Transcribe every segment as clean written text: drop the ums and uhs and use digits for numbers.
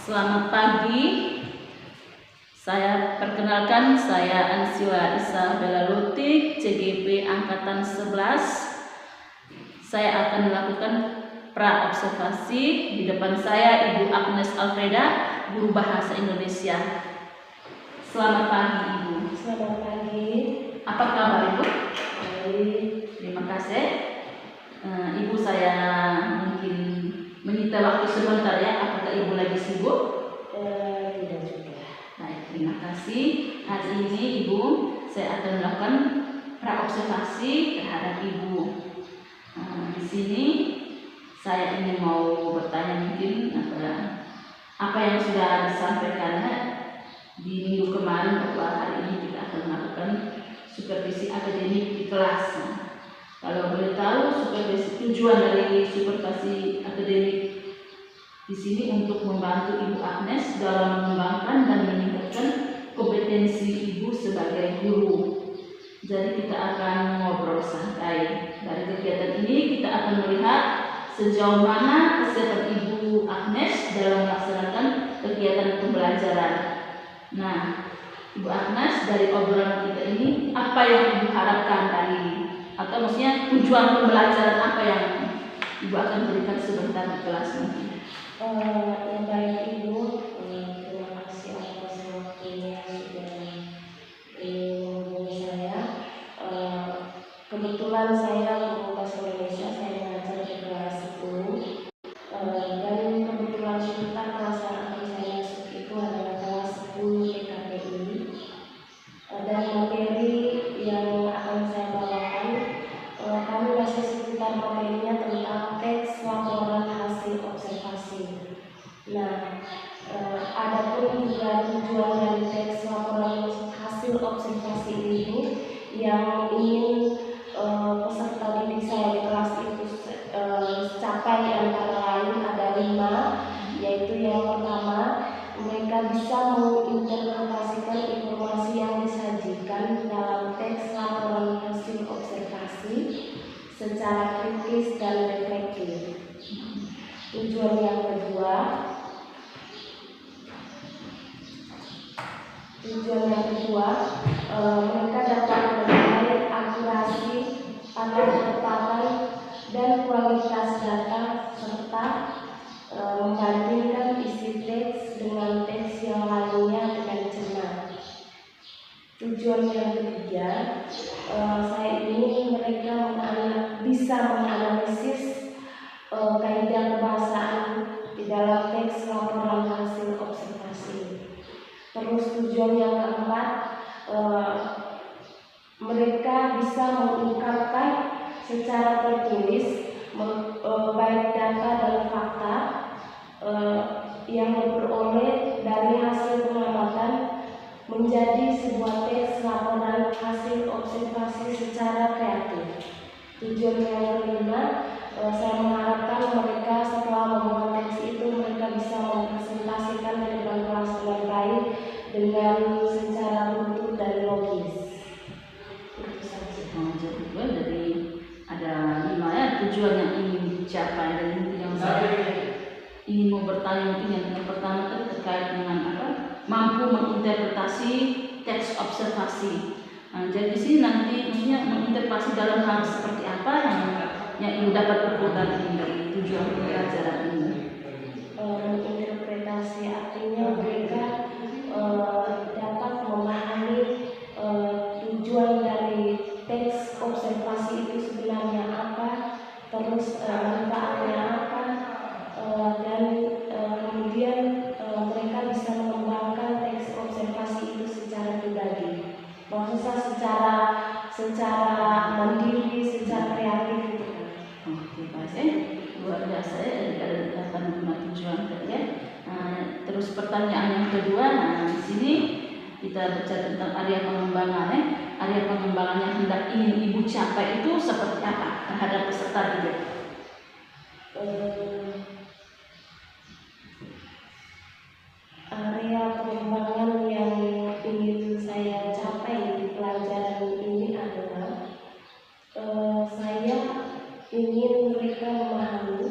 Selamat pagi. Saya perkenalkan, saya Ansiwa Isabella Lutik, CGP Angkatan 11. Saya akan melakukan pra-observasi. Di depan saya Ibu Agnes Alfreda, Guru Bahasa Indonesia. Selamat pagi, Ibu. Selamat pagi. Apa kabar, Ibu? Baik. Terima kasih. Ibu, saya mungkin menyita waktu sebentar ya. Apakah Ibu lagi sibuk? Tidak juga. Baik, terima kasih. Hari ini Ibu, saya akan melakukan pra-observasi terhadap Ibu. Di sini saya ingin mau bertanya mungkin apa yang sudah disampaikan di minggu kemarin, bahwa hari ini kita akan melakukan supervisi akademik di kelas. Kalau boleh tahu, tujuan dari supervisi akademik di sini untuk membantu Ibu Agnes dalam mengembangkan dan meningkatkan kompetensi Ibu sebagai guru. Jadi kita akan ngobrol santai. Dari kegiatan ini kita akan melihat sejauh mana kesiapan Ibu Agnes dalam melaksanakan kegiatan pembelajaran. Nah, Ibu Agnes, dari obrolan kita ini, apa yang Ibu harapkan atau maksudnya tujuan pembelajaran apa yang Ibu akan berikan sebentar di kelas nanti? Yang baik Ibu, terima kasih atas waktunya sudah menghubungi saya. Kebetulan saya guru bahasa Indonesia, saya mengajar di kelas 10. Dan kebetulan kita kelas yang akan saya masuk itu adalah kelas 10 PKPI. Dan materi yang akan saya bawakan, kami masih seputar materinya tentang teks laporan hasil observasi. Nah, adapun juga tujuan dari teks laporan hasil observasi ini yang ingin peserta didik saya di kelas itu capai antara lain ada 5, yaitu yang pertama, mereka bisa menginterpretasikan informasi yang disajikan dalam teks laporan hasil observasi secara kritis dan reflektif. Tujuan yang kedua, mereka dapat menilai akurasi atau ketepatan dan kualitas data serta membandingkan isi teks dengan teks yang lainnya dengan cermat. Tujuan yang ketiga, saya ingin mereka bisa menganalisis kaidah kebahasaan di dalam teks laporan hasil observasi. Terus tujuan yang keempat, mereka bisa mengungkapkan secara tertulis baik data dan fakta yang diperoleh dari hasil pengamatan menjadi sebuah teks laporan hasil observasi secara kreatif. Tujuan yang kelima, saya mengharapkan mereka setelah membuat teks itu mereka bisa mempresentasikan di depan kelas dengan baik dengan secara runtut dan logis. Itu saja. Jadi dari ada 5 ya tujuan yang ingin dicapai, dan yang saya ingin mau bertanya mungkin yang pertama terkait dengan mampu menginterpretasi teks observasi. Jadi di sini nanti maksudnya menginterpretasi dalam hal seperti apa yang Ibu dapat perbuatan dari tujuan pembelajaran ini? Menginterpretasi artinya mereka dapat memahami tujuan dari teks observasi itu sebenarnya apa, terus manfaatnya apa, dan kemudian mereka bisa mengembangkan teks observasi itu secara pribadi, maksudnya secara mandiri, secara kreatif gitu kan. Oke, baik. Luar biasa ya, dari dapat tujuan ya. Terus pertanyaan yang kedua, di sini kita bicara tentang area pengembangan. Area pengembangan yang hendak ingin Ibu capai itu seperti apa terhadap peserta didik? Area pengembangan yang ingin saya capai di pelajaran ini adalah saya ingin mereka memahami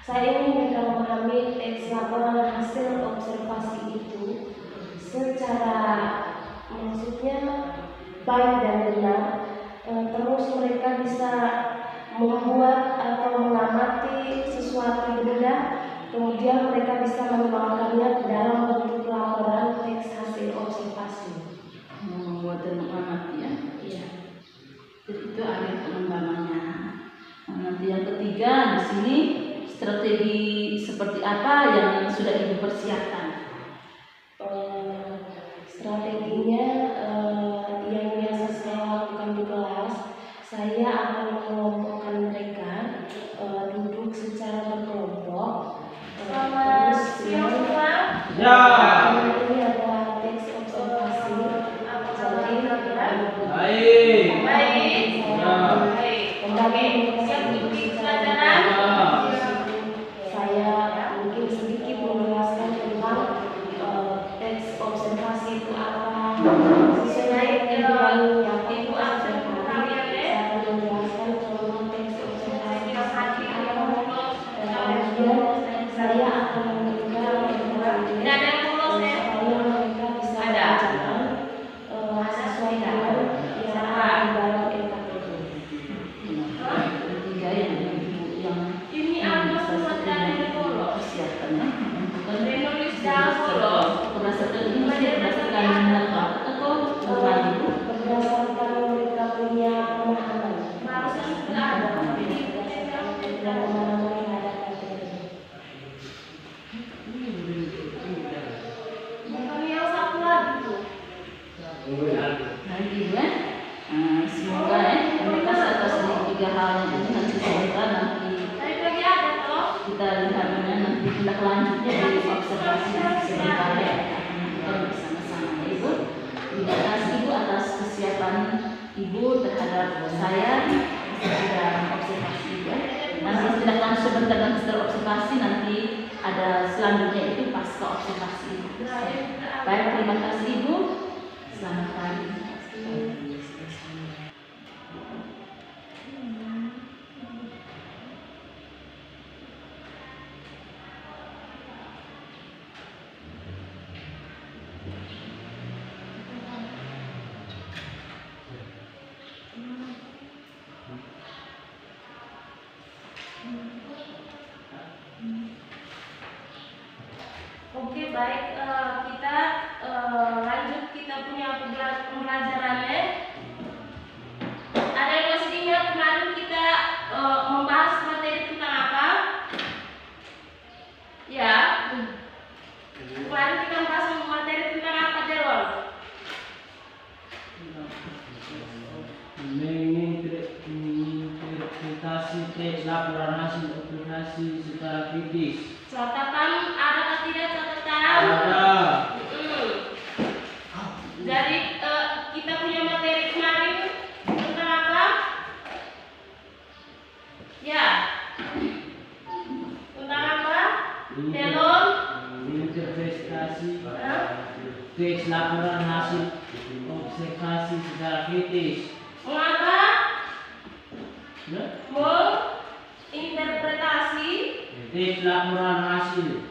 Saya ingin mereka memahami teks laporan hasil observasi itu secara maksudnya baik dan benar. Terus mereka bisa membuat atau mengamati sesuatu benda, kemudian mereka bisa menuangkannya ke dalam bentuk laporan teks hasil observasi. Membuat dan mengamati ya. Iya. Jadi itu area pengembangannya. Nah, nanti yang ketiga di sini strategi seperti apa yang sudah Ibu persiapkan? Strateginya yang biasa saya lakukan di kelas, saya akan mengelompokkan mereka duduk secara berkelompok. Terus Ya. ini adalah teks observasi. Jadi saya mungkin sedikit menjelaskan tentang teks observasi itu apa. Sesuai dengan yang itu saya akan menjelaskan contoh teks observasi seperti apa. Kemudian saya akan memberikan supaya mereka bisa mengerjakan sesuai dengan yang ada di dalam LKPD. Ketiga yang persiapkan ya. Berdasarkan ini berdasarkan minat bakat atau bagaimana Ibu? Berdasarkan mereka punya pemahaman. Pemahaman terhadap materi. Baik Ibu ya. Semoga ya mereka atas tiga hal ini nanti sebentar nanti kita lihatnya nanti tindak lanjutnya dari observasi sebentar ya. Kita bersama-sama ya, Ibu. Terima kasih Ibu atas kesiapan Ibu terhadap saya sudah observasi ya. Nanti tindak lanjut sebentar dan setelah observasi nanti ada selanjutnya itu pasca observasi. Baik, terima kasih Ibu. Selamat pagi. Oke, baik, kita lanjut kita punya pembelajarannya. Ada yang masih ingat kemarin kita membahas materi tentang apa? Ya, kemarin kita membahas materi tentang apa, Delon? Menginterpretasi teks laporan hasil observasi secara kritis. Catatan ada atau tidak catatan? Ada. Jadi kita punya materi kemarin tentang apa? Ya, tentang apa? Delon? Menginterpretasi teks laporan hasil observasi secara kritis. Mengapa? Ya? Menginterpretasi Teks laporan hasil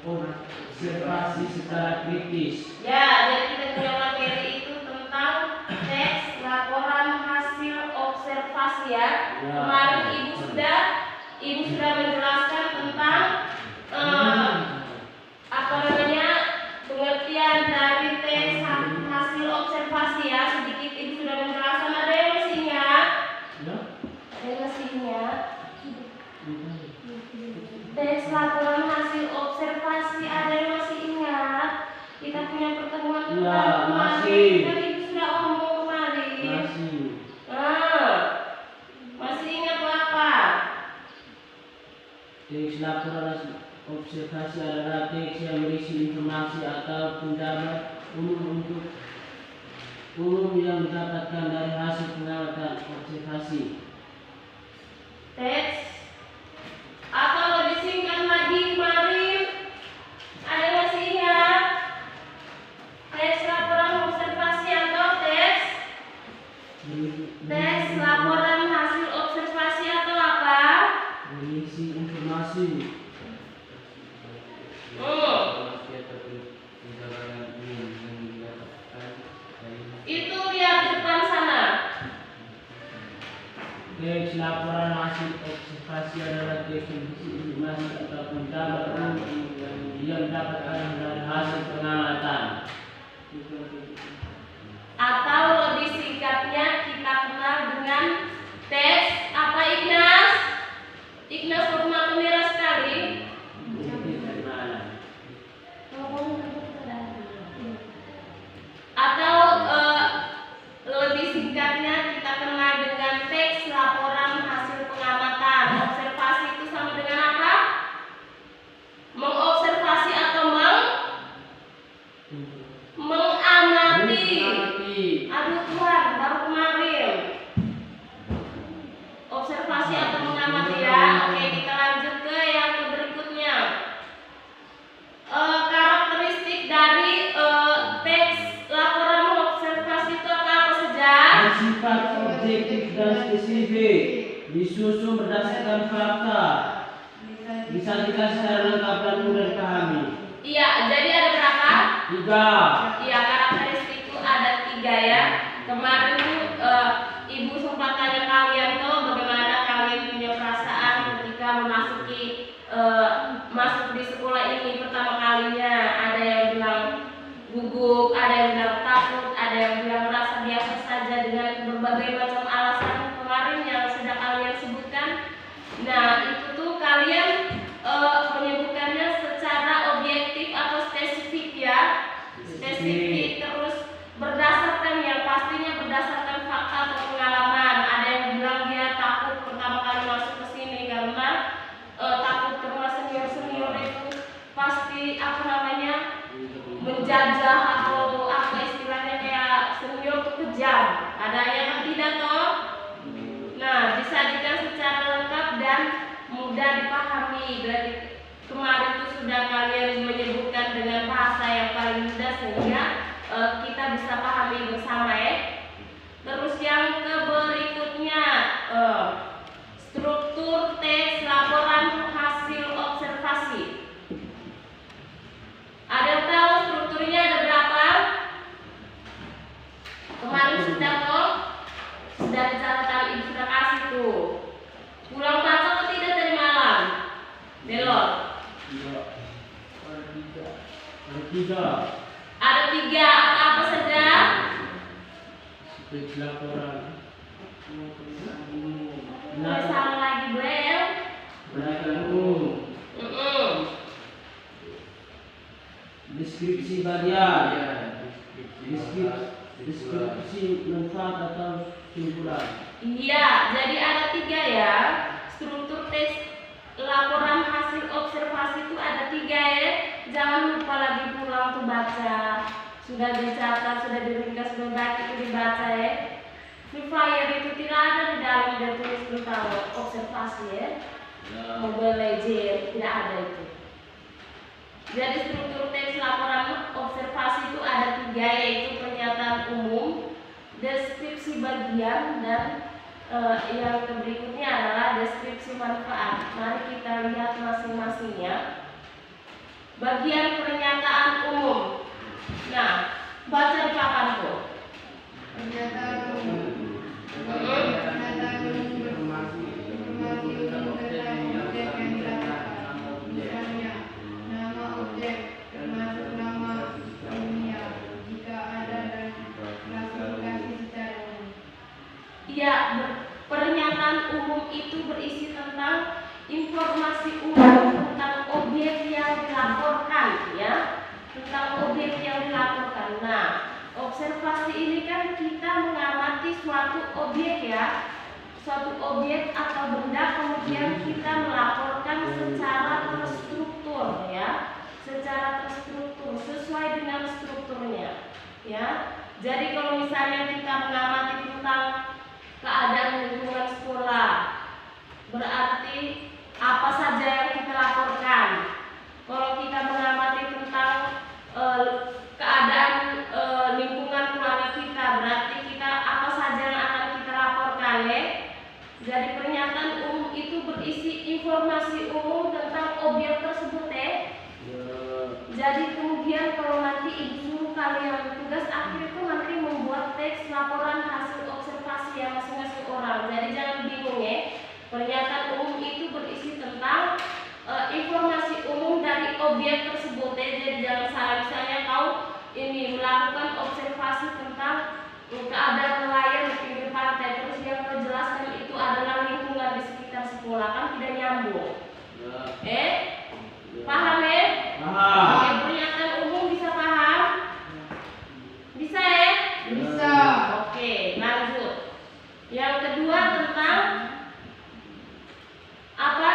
observasi secara kritis. ya, jadi kita punya materi itu tentang teks laporan hasil observasi ya. Kemarin ibu sudah menjelaskan tentang apa namanya pengertian dari teks hasil observasi ya. Sedikit ibu sudah menjelaskan. Ada yang masih ingat? Ya? Ada yang masih ingat? Teks laporan hasil observasi ada yang masih ingat? Kita punya pertemuan Ya, kemarin. masih. Kan ibu sudah omong kemarin. Masih. Masih ingat apa? Teks laporan hasil observasi adalah teks yang berisi informasi atau pendapat umum yang didapatkan dari hasil pengamatan observasi. Teks atau lebih singkat lagi kemarin ada yang masih ingat? Teks laporan observasi atau teks laporan hasil observasi atau apa? Berisi observasi. Itu lihat di depan sana. Teks laporan hasil observasi adalah teks informasi ataupun kabar yang dapatkan dari hasil pengamatan. Atau lebih singkatnya kita kenal dengan teks apa, Ignas? Ignas rumah merah sekali. Atau lebih singkatnya kita kenal dengan teks laporan hasil pengamatan. Observasi itu sama dengan apa? Mengobservasi atau mengamati. Aduh Tuhan, baru kemarin. Observasi atau mengamati ya. Oke, kita lanjut ke yang berikutnya. Karakteristik dari teks laporan observasi itu apa saja? Bersifat objektif dan spesifik, disusun berdasarkan fakta, disajikan secara lengkap dan mudah dipahami. Iya, jadi ada berapa? 3. Iya, karakteristik itu ada 3 ya. Kemarin tuh Ibu sempat tanya kalian tuh bagaimana kalian punya perasaan ketika memasuki masuk di sekolah ini pertama kalinya. Ada yang bilang gugup, ada yang bilang takut, ada yang bilang merasa biasa saja dengan berbagai macam alasan kemarin yang sudah kalian sebutkan. Nah, itu tuh kalian menyebutkannya secara objektif atau spesifik ya. Spesifik, terus berdasarkan yang pastinya berdasarkan fakta atau pengalaman. Ada yang bilang dia takut pertama kali masuk ke sini karena takut karena senior itu pasti apa namanya menjajah atau apa istilahnya kayak senior itu kejam. Ada yang tidak toh. Nah, disajikan secara lengkap dan mudah dipahami. Berarti kemarin itu sudah kalian menyebutkan dengan bahasa yang paling mudah sehingga kita bisa pahami bersama ya. Terus yang berikutnya struktur teks laporan hasil observasi. Ada yang tahu strukturnya ada berapa? Kemarin sudah toh? Sudah dicatat, Ibu sudah kasih tuh. Pulang baca atau tidak dari malam? Belok. Ada 3. Apa saja? Teks laporan. Mulai salah lagi Bel. Pendapat umum. Deskripsi bagian. Deskripsi manfaat atau simpulan. Iya, jadi ada 3 ya. Struktur teks laporan hasil observasi itu ada 3 ya. Jangan lupa lagi pulang tuh baca. Sudah dicatat, sudah diringkas, sudah baik itu dibaca ya. Free Fire itu tidak ada di dalam dia tulis tentang observasi ya. Mobile Legends tidak ada itu. Jadi struktur teks laporan observasi itu ada 3 yaitu pernyataan umum, deskripsi bagian dan yang berikutnya adalah deskripsi manfaat. Mari kita lihat masing-masingnya. Bagian pernyataan umum. Nah, baca di papan tuh. Pernyataan umum. Pernyataan umum informasi tentang objek yang dilaporkan. Misalnya, nama objek termasuk nama dunia jika ada dan klasifikasi secara umum. Iya, pernyataan umum itu berisi tentang informasi umum tentang objek yang dilaporkan ya. Tentang objek yang dilaporkan. Nah, observasi ini kan kita mengamati suatu objek ya, suatu objek atau benda kemudian kita melaporkan secara terstruktur ya, secara terstruktur sesuai dengan strukturnya ya. Jadi kalau misalnya kita mengamati tentang keadaan lingkungan sekolah, berarti apa saja yang kita laporkan. Kalau kita mengamati tentang keadaan lingkungan keluarga kita, berarti kita apa saja yang akan kita laporkan ya. Jadi pernyataan umum itu berisi informasi umum tentang objek tersebut Jadi kemudian kalau nanti ibu suruh kalian tugas akhir itu nanti membuat teks laporan hasil observasi yang masing-masing orang. Jadi jangan bingung Pernyataan umum itu berisi tentang informasi umum dari objek tersebut Jadi jangan salah, misalnya kau ini melakukan observasi tentang keadaan nelayan di pinggir pantai, terus yang kau jelaskan itu adalah lingkungan di sekitar sekolah, kan tidak nyambung. Paham Paham. Oke, pernyataan umum bisa paham? Bisa Bisa. Oke, lanjut. Yang kedua tentang apa?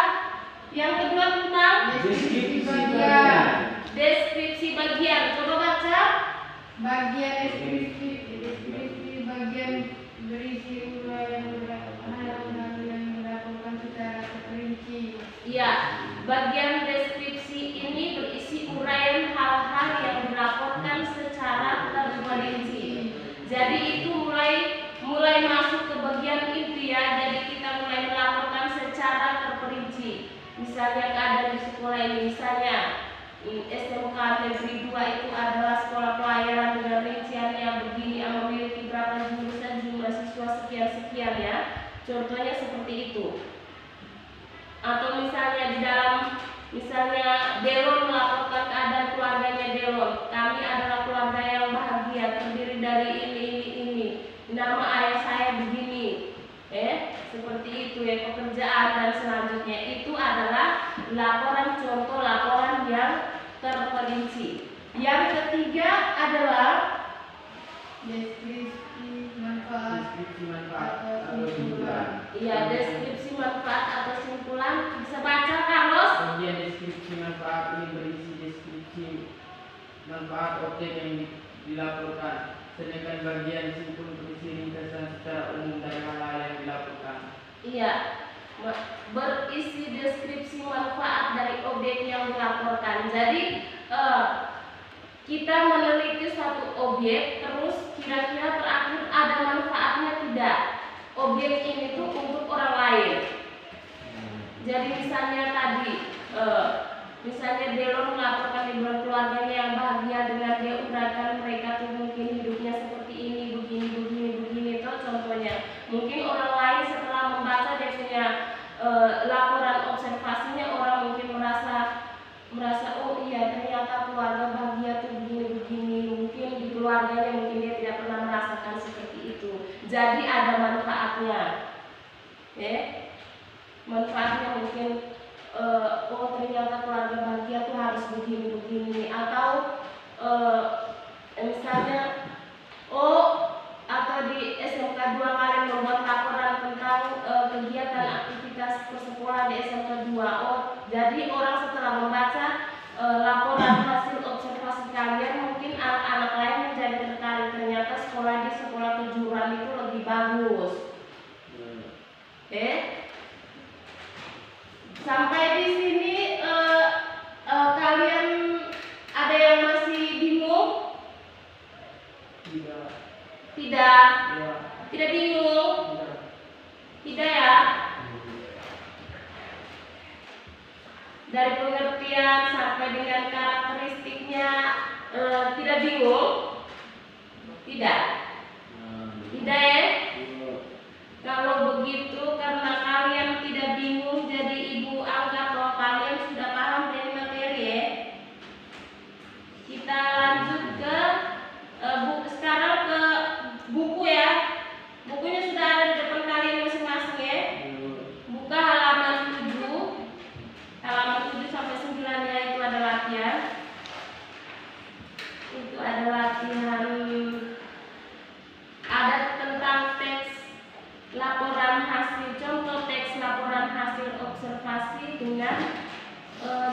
Yang kedua tentang Deskripsi bagian. deskripsi bagian. Coba baca. Bagian deskripsi bagian berisi uraian hal-hal yang dilakukan secara terperinci. Iya, bagian deskripsi ini berisi uraian hal-hal yang dilaporkan secara terperinci. Jadi itu mulai masuk ke bagian inti Jadi kita mulai melaporkan secara terperinci. Misalnya keadaan di sekolah ini, misalnya SMK Negeri 2 itu adalah sekolah pelayaran dengan rinciannya begini, memiliki berapa jurusan, jumlah siswa sekian-sekian Contohnya seperti itu. Atau misalnya di dalam, misalnya Delon melaporkan keadaan keluarganya Delon. Kami adalah keluarga yang bahagia, terdiri dari ini. Nama ayah saya begini. Seperti itu pekerjaan dan selanjutnya itu adalah laporan, contoh laporan yang terperinci. Yang ketiga adalah Deskripsi manfaat Deskripsi manfaat atau simpulan. deskripsi manfaat atau simpulan. Bisa baca Carlos? Bagian deskripsi manfaat ini berisi deskripsi manfaat objek yang dilaporkan. Sedangkan bagian simpul berisi ringkasan secara umum dari hal-hal yang dilaporkan. Berisi deskripsi manfaat dari objek yang dilaporkan. Jadi kita meneliti suatu objek, terus kira-kira terakhir ada manfaatnya tidak. Objek ini tuh untuk orang lain. Jadi misalnya tadi, misalnya Delon melaporkan liburan keluarganya yang bahagia dengan dia uraikan mereka tuh mungkin hidupnya seperti ini, begini, itu contohnya. Mungkin orang lain setelah membaca dia punya laporan observasinya, orang mungkin merasa oh iya ternyata keluarga bahagia tuh begini, mungkin di keluarganya mungkin dia tidak pernah merasakan seperti itu. Jadi ada manfaatnya. Manfaatnya mungkin oh ternyata keluarga bahagia tuh harus begini, atau misalnya atau di SMK 2 kalian membuat laporan tentang kegiatan aktivitas persekolahan di SMK 2. Jadi orang setelah membaca laporan hasil observasi kalian, mungkin anak-anak lain menjadi tertarik, ternyata sekolah di sekolah kejuruan itu lebih bagus. Sampai di sini kalian ada yang masih bingung? Tidak. Tidak bingung? Tidak ya? Dari pengertian sampai dengan karakteristiknya tidak bingung? Tidak. Tidak Kalau begitu, karena kalian tidak bingung, jadi ibu anggap bahwa kalian sudah paham dari materi Kita lanjut ke sekarang ke buku Bukunya sudah ada di depan kalian masing-masing Buka halaman 7 sampai 9 itu ada latihan. Itu ada latihan ada tentang teks laporan hasil, contoh teks laporan hasil observasi dengan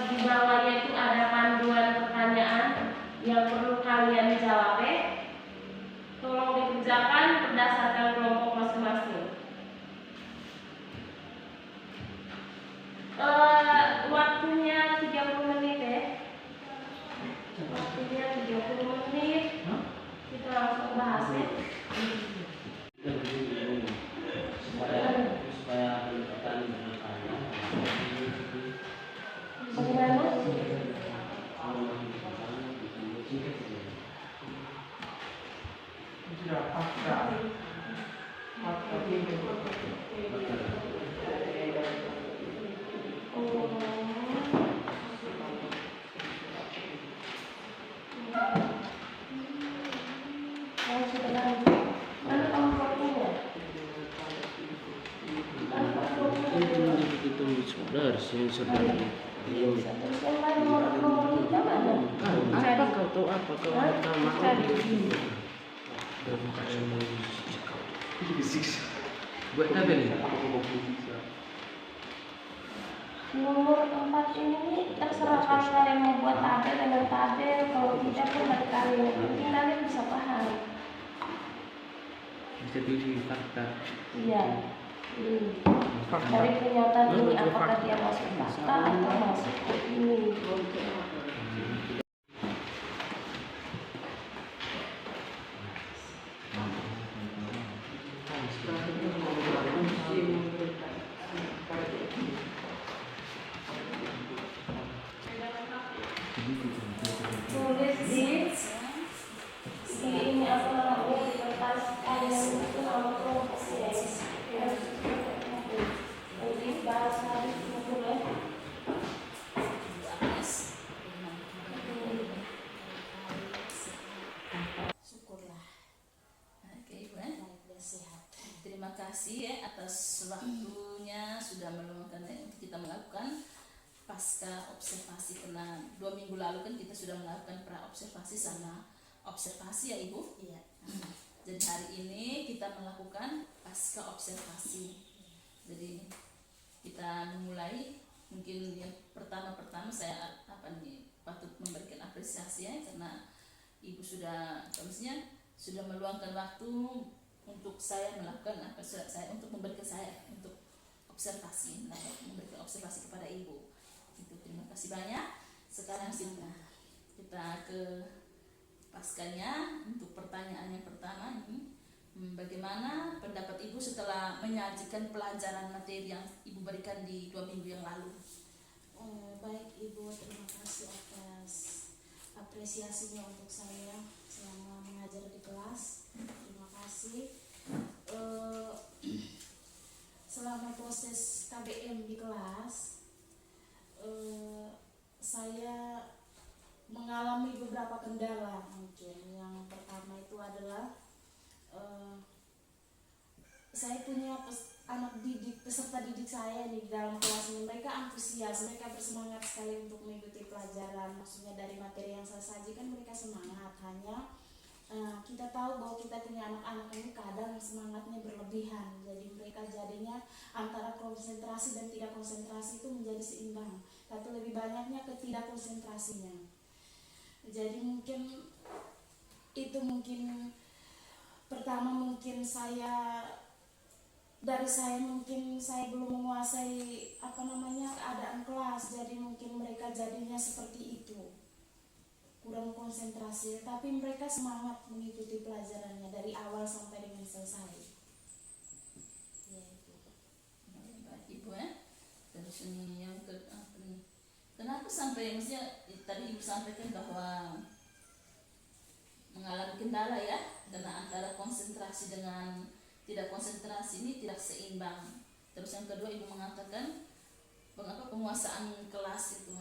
di bawahnya itu ada panduan pertanyaan yang perlu kalian jawab. Tolong dikerjakan berdasarkan kelompok masing-masing. Waktunya 30 menit Waktunya 30 menit. Kita langsung bahas supaya Oh, sudah lanjut. Mana kamu fotonya? Mana kamu fotonya? Itu saudara sensor tadi. Terus yang lain nomor kita mana? Apa kau tahu apa kau nama Cari. buat tabel ya? Nomor 4 ini terserah kalian mau buat tabel dengan tabel, kalau tidak pun dari kalian, yang penting kalian bisa paham. Bisa pilih fakta. Iya. Dari pernyataan ini apakah dia masuk fakta atau masuk ke ini? Tulis di ini apa namanya di kertas kalian itu nama kelompoknya. Jadi bahasa itu boleh. Syukurlah. Oke, Ibu ya. Sehat. Terima kasih ya atas waktunya sudah meluangkan untuk kita melakukan pasca observasi, karena 2 minggu lalu kan kita sudah melakukan pra observasi sama observasi ya Ibu. Iya. Jadi hari ini kita melakukan pasca observasi. Jadi kita memulai, mungkin yang pertama saya patut memberikan apresiasi ya, karena Ibu sudah maksudnya sudah meluangkan waktu untuk saya melakukan untuk memberikan saya untuk observasi, memberikan observasi kepada Ibu. Itu terima kasih banyak. Sekarang kita ke paskanya untuk pertanyaan yang pertama ini. Bagaimana pendapat Ibu setelah menyajikan pelajaran materi yang Ibu berikan di 2 minggu yang lalu? Baik Ibu, terima kasih atas apresiasinya untuk saya selama mengajar di kelas. Terima kasih. Selama proses KBM di kelas, saya mengalami beberapa kendala. Mungkin yang pertama itu adalah saya punya anak didik, peserta didik saya di dalam kelas ini, mereka antusias, mereka bersemangat sekali untuk mengikuti pelajaran. Maksudnya dari materi yang saya sajikan mereka semangat, hanya kita tahu bahwa kita punya anak-anak ini kadang semangatnya berlebihan, jadi mereka jadinya antara konsentrasi dan tidak konsentrasi itu menjadi seimbang, atau lebih banyaknya ketidak konsentrasinya. Jadi mungkin itu pertama mungkin dari saya belum menguasai keadaan kelas, jadi mungkin mereka jadinya seperti itu, kurang konsentrasi, tapi mereka semangat mengikuti pelajarannya dari awal sampai dengan selesai. Ya, itu. Baik Ibu ya. Terus ini yang kenapa sampai maksudnya tadi Ibu sampaikan bahwa mengalami kendala ya, karena antara konsentrasi dengan tidak konsentrasi ini tidak seimbang. Terus yang kedua Ibu mengatakan penguasaan kelas itu.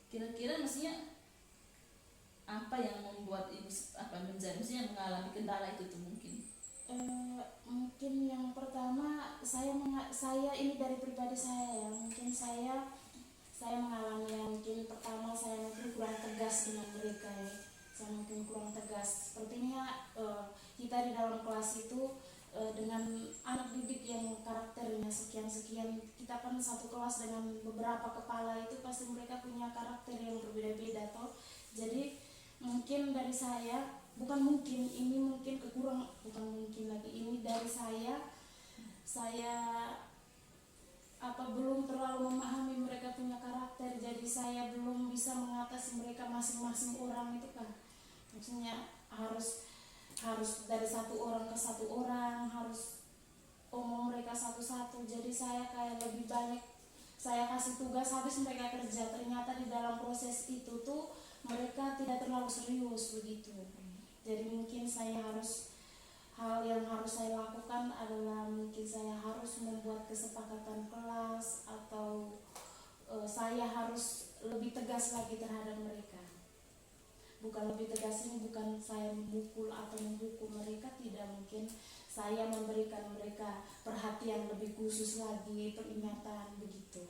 Kira-kira maksudnya apa yang membuat Ibu maksudnya mengalami kendala itu tuh mungkin? Mungkin yang pertama saya ini dari pribadi saya ya, mungkin saya mengalami yang mungkin pertama saya mungkin kurang tegas dengan mereka ya. Saya mungkin kurang tegas. Sepertinya kita di dalam kelas itu dengan anak didik yang karakternya sekian-sekian, kita kan satu kelas dengan beberapa kepala, itu pasti mereka punya karakter yang berbeda-beda toh. Jadi mungkin dari saya, bukan dari saya belum terlalu memahami mereka punya karakter, jadi saya belum bisa mengatasi mereka masing-masing orang itu kan. Maksudnya harus dari satu orang ke satu orang, harus omong mereka satu-satu. Jadi saya kayak lebih banyak saya kasih tugas, habis mereka kerja, ternyata di dalam proses itu mereka tidak terlalu serius begitu. Jadi mungkin saya harus hal yang harus saya lakukan adalah mungkin saya harus membuat kesepakatan kelas atau saya harus lebih tegas lagi terhadap mereka. Bukan lebih tegas ini bukan saya memukul atau menghukum mereka, tidak, mungkin saya memberikan mereka perhatian lebih khusus lagi, peringatan begitu.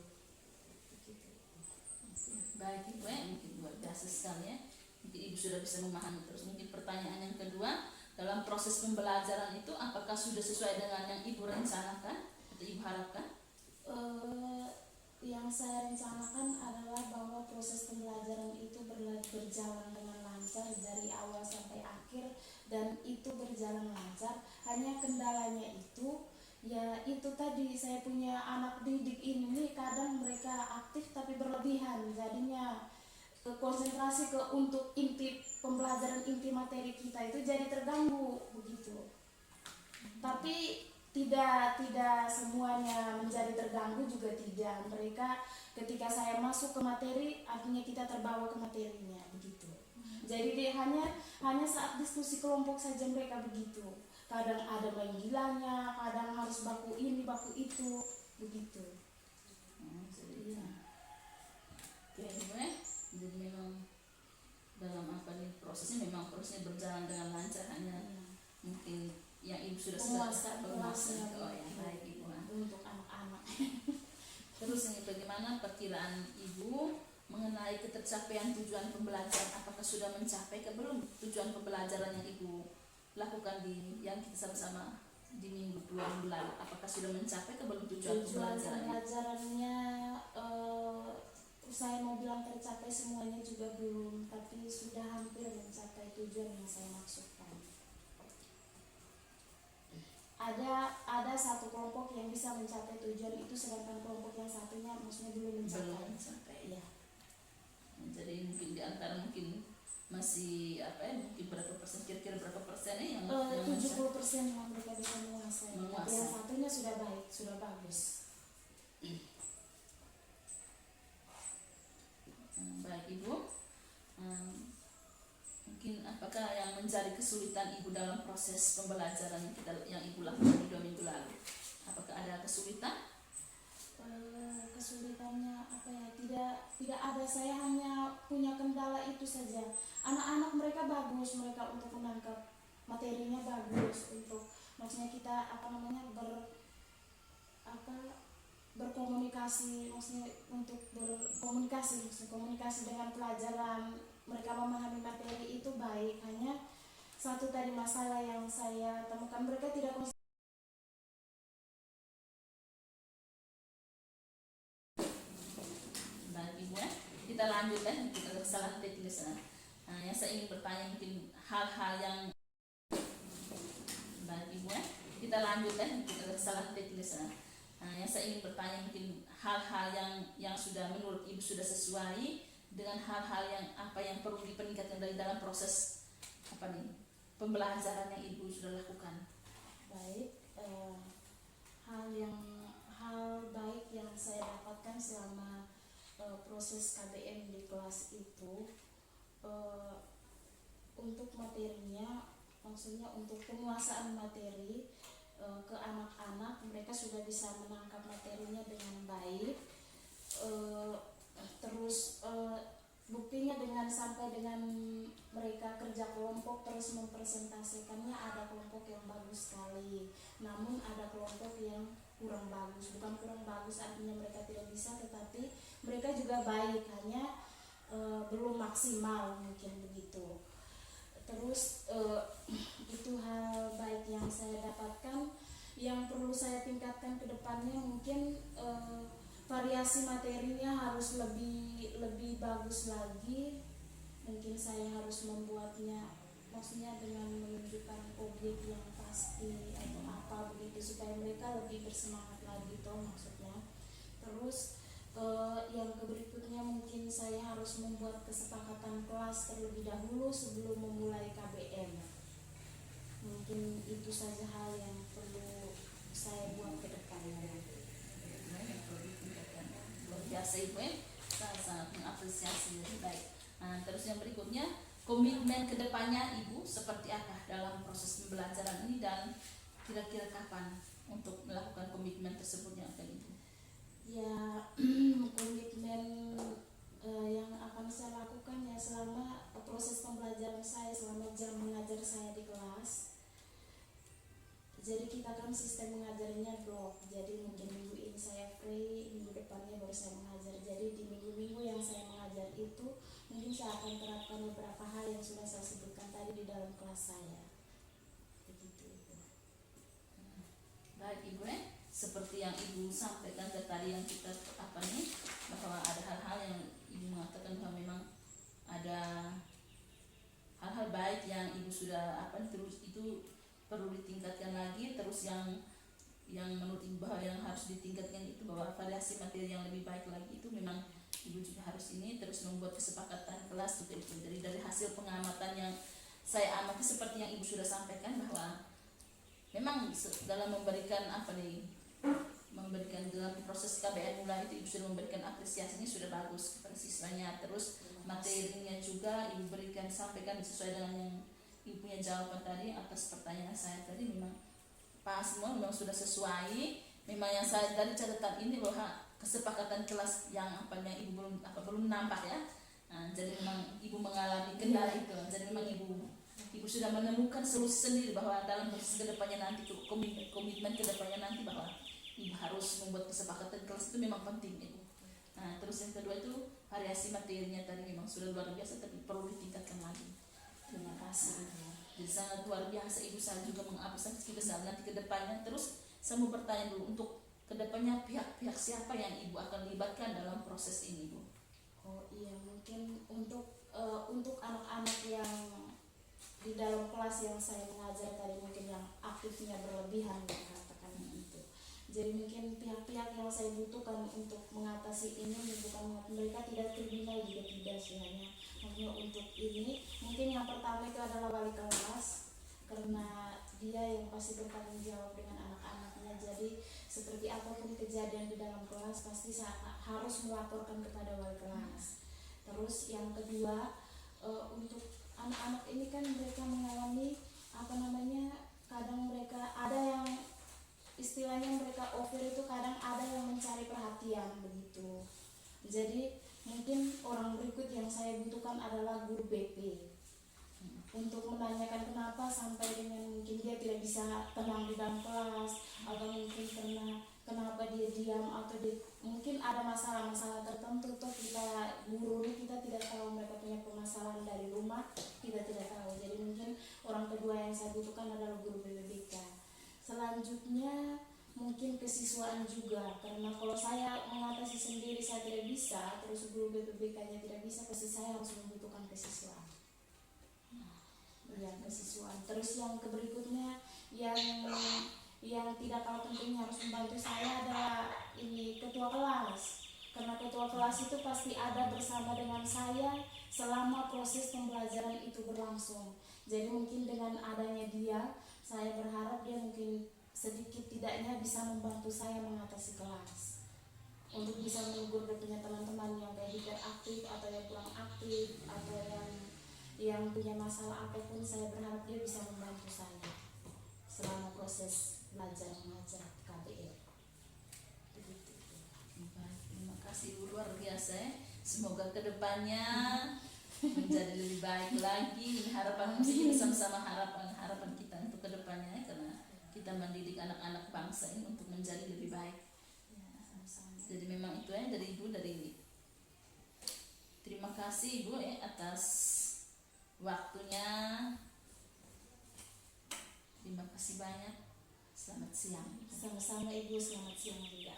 Baik Ibu ya, mungkin luar biasa sekali ya. Mungkin Ibu sudah bisa memahami. Terus mungkin pertanyaan yang kedua, dalam proses pembelajaran itu apakah sudah sesuai dengan yang Ibu rencanakan atau Ibu harapkan? Yang saya rencanakan adalah bahwa proses pembelajaran itu berjalan dengan lancar dari awal sampai akhir, dan itu berjalan lancar. Hanya kendalanya itu, ya itu tadi, saya punya anak didik ini kadang mereka aktif tapi berlebihan, jadinya konsentrasi untuk inti pembelajaran, inti materi kita itu jadi terganggu begitu. Tapi tidak semuanya menjadi terganggu juga tidak. Mereka ketika saya masuk ke materi, artinya kita terbawa ke materinya begitu. Jadi dia hanya saat diskusi kelompok saja mereka begitu. Kadang ada main gilanya, kadang harus baku ini baku itu begitu. Jadi ya. Oke, Ibu ya. Jadi memang dalam prosesnya berjalan dengan lancar, hanya mungkin yang Ibu sudah Penguasaan oh ya, baik Ibu. Untuk anak-anak. Terus ini bagaimana perkiraan Ibu mengenai ketercapaian tujuan pembelajaran? Apakah sudah mencapai ke belum tujuan pembelajaran yang Ibu lakukan yang kita sama-sama di minggu 2 minggu lalu? Apakah sudah mencapai ke belum tujuan pembelajarannya? Saya mau bilang tercapai semuanya juga belum, tapi sudah hampir mencapai tujuan yang saya maksudkan. Ada satu kelompok yang bisa mencapai tujuan itu, sedangkan kelompok yang satunya maksudnya belum mencapai. Ya. Jadi mungkin di antara masih mungkin berapa persen, kira-kira berapa persen yang 70% yang mereka bisa menguasai. Yang satunya sudah baik, sudah bagus. Baik Ibu. Mungkin apakah yang menjadi kesulitan Ibu dalam proses pembelajaran yang Ibu lakukan di 2 minggu lalu? Apakah ada kesulitan? Kesulitannya apa ya? Tidak ada, saya hanya punya kendala itu saja. Anak-anak mereka bagus, mereka untuk menangkap materinya bagus, untuk maksudnya kita berkomunikasi, maksudnya untuk komunikasi dengan pelajaran, mereka memahami materi itu baik. Hanya satu tadi masalah yang saya temukan, mereka tidak kita lanjut ya, kita ada kesalahan teknis. Yang saya ingin bertanya mungkin hal-hal yang baik Ibu ya, kita lanjut ya, kita ada kesalahan teknis. Yang saya ingin bertanya mungkin hal-hal yang sudah menurut Ibu sudah sesuai dengan hal-hal yang perlu dipeningkatkan dari dalam proses pembelajaran yang Ibu sudah lakukan. Baik, hal baik yang saya dapatkan selama proses KBM di kelas itu, untuk materinya, maksudnya untuk penguasaan materi ke anak-anak, mereka sudah bisa menangkap materinya dengan baik. Terus buktinya sampai dengan mereka kerja kelompok terus mempresentasikannya, ada kelompok yang bagus sekali, namun ada kelompok yang kurang bagus. Bukan kurang bagus artinya mereka tidak bisa, tetapi mereka juga baik, hanya belum maksimal mungkin begitu. Terus itu hal baik yang saya dapatkan. Yang perlu saya tingkatkan ke depannya mungkin variasi materinya harus lebih bagus lagi. Mungkin saya harus membuatnya, maksudnya dengan menunjukkan objek yang pasti atau apa begitu, supaya mereka lebih bersemangat lagi toh maksudnya. Terus yang berikutnya mungkin saya harus membuat kesepakatan kelas terlebih dahulu sebelum memulai KBM. Mungkin itu saja hal yang perlu saya buat ke depannya. Luar biasa Ibu ya, sangat mengapresiasi. Baik. Terus yang berikutnya komitmen kedepannya Ibu seperti apa dalam proses pembelajaran ini dan kira-kira kapan untuk melakukan komitmen tersebut yang akan Ibu? Ya, komitmen yang akan saya lakukan ya selama proses pembelajaran saya, selama jam mengajar saya di kelas. Jadi kita kan sistem mengajarnya blok, jadi mungkin minggu ini saya free, minggu depannya baru saya mengajar. Jadi di minggu-minggu yang saya mengajar itu mungkin saya akan terapkan beberapa hal yang sudah saya sebutkan tadi di dalam kelas saya. Begitu Ibu. Baik Ibu, seperti yang Ibu sampaikan tadi yang kita bahwa ada hal-hal yang Ibu mengatakan bahwa memang ada hal-hal baik yang Ibu sudah terus itu perlu ditingkatkan lagi, terus yang menurut Ibu bahwa yang harus ditingkatkan itu bahwa variasi materi yang lebih baik lagi itu memang Ibu juga harus ini terus membuat kesepakatan kelas juga itu. Jadi dari hasil pengamatan yang saya amati seperti yang Ibu sudah sampaikan bahwa memang dalam memberikan memberikan dalam proses KBN mulai itu Ibu sudah memberikan apresiasinya sudah bagus kepada siswanya, terus materinya juga Ibu berikan sampaikan sesuai dengan yang Ibu punya jawaban tadi atas pertanyaan saya tadi, memang pas semua memang sudah sesuai. Memang yang saya dari catatan ini bahwa kesepakatan kelas yang Ibu belum nampak ya. Nah, jadi memang Ibu mengalami kendala itu. Jadi memang Ibu sudah menemukan solusi sendiri bahwa dalam proses kedepannya nanti komitmen kedepannya nanti bahwa Ibu harus membuat kesepakatan kelas itu memang penting Ibu. Nah, terus yang kedua itu variasi materinya tadi memang sudah luar biasa tapi perlu ditingkatkan lagi. Terima kasih. Jadi sangat luar biasa Ibu, saya juga mengapresiasi kita nanti ke depannya. Terus saya mau bertanya dulu untuk kedepannya pihak-pihak siapa yang Ibu akan libatkan dalam proses ini Bu? Oh iya, mungkin untuk anak-anak yang di dalam kelas yang saya mengajar tadi mungkin yang aktifnya berlebihan ya katakan itu. Jadi mungkin pihak-pihak yang saya butuhkan untuk mengatasi ini bukan mereka tidak kriminal juga tidak sih, hanya untuk ini mungkin yang pertama itu adalah wali kelas karena dia yang pasti bertanggung jawab dengan anak-anaknya. Jadi seperti apapun kejadian di dalam kelas pasti saya harus melaporkan kepada wali kelas. Terus yang kedua untuk anak-anak ini kan mereka mengalami kadang mereka ada yang istilahnya mereka over itu, kadang ada yang mencari perhatian begitu. Jadi mungkin orang berikut yang saya butuhkan adalah guru BP untuk menanyakan kenapa sampai dengan mungkin dia tidak bisa tenang di dalam kelas, atau mungkin kenapa dia diam, atau mungkin ada masalah-masalah tertentu. Toh kita guru kita tidak tahu mereka punya permasalahan dari rumah, kita tidak tahu. Jadi mungkin orang kedua yang saya butuhkan adalah guru BPBK. Selanjutnya mungkin kesiswaan juga, karena kalau saya mengatasi sendiri saya tidak bisa, terus guru BPBK-nya tidak bisa, pasti saya harus membutuhkan kesiswaan. Yang kesiswaan. Terus yang berikutnya yang tidak kalah pentingnya harus membantu saya adalah ini ketua kelas, karena ketua kelas itu pasti ada bersama dengan saya selama proses pembelajaran itu berlangsung. Jadi mungkin dengan adanya dia, saya berharap dia mungkin sedikit tidaknya bisa membantu saya mengatasi kelas, untuk bisa menegur punya teman-teman yang kayak hiperaktif atau yang kurang aktif atau yang punya masalah apapun. Saya berharap dia bisa membantu saya selama proses belajar mengajar KBR. Begitu. Baik, terima kasih Bu, luar biasa ya. Semoga kedepannya menjadi lebih baik lagi. Harapan kita sama-sama harapan kita untuk kedepannya, karena kita mendidik anak-anak bangsa ini untuk menjadi lebih baik. Ya, sama-sama. Jadi memang itu ya dari Ibu, terima kasih Ibu ya atas waktunya. Terima kasih banyak. Selamat siang. Sama-sama Ibu, selamat siang juga.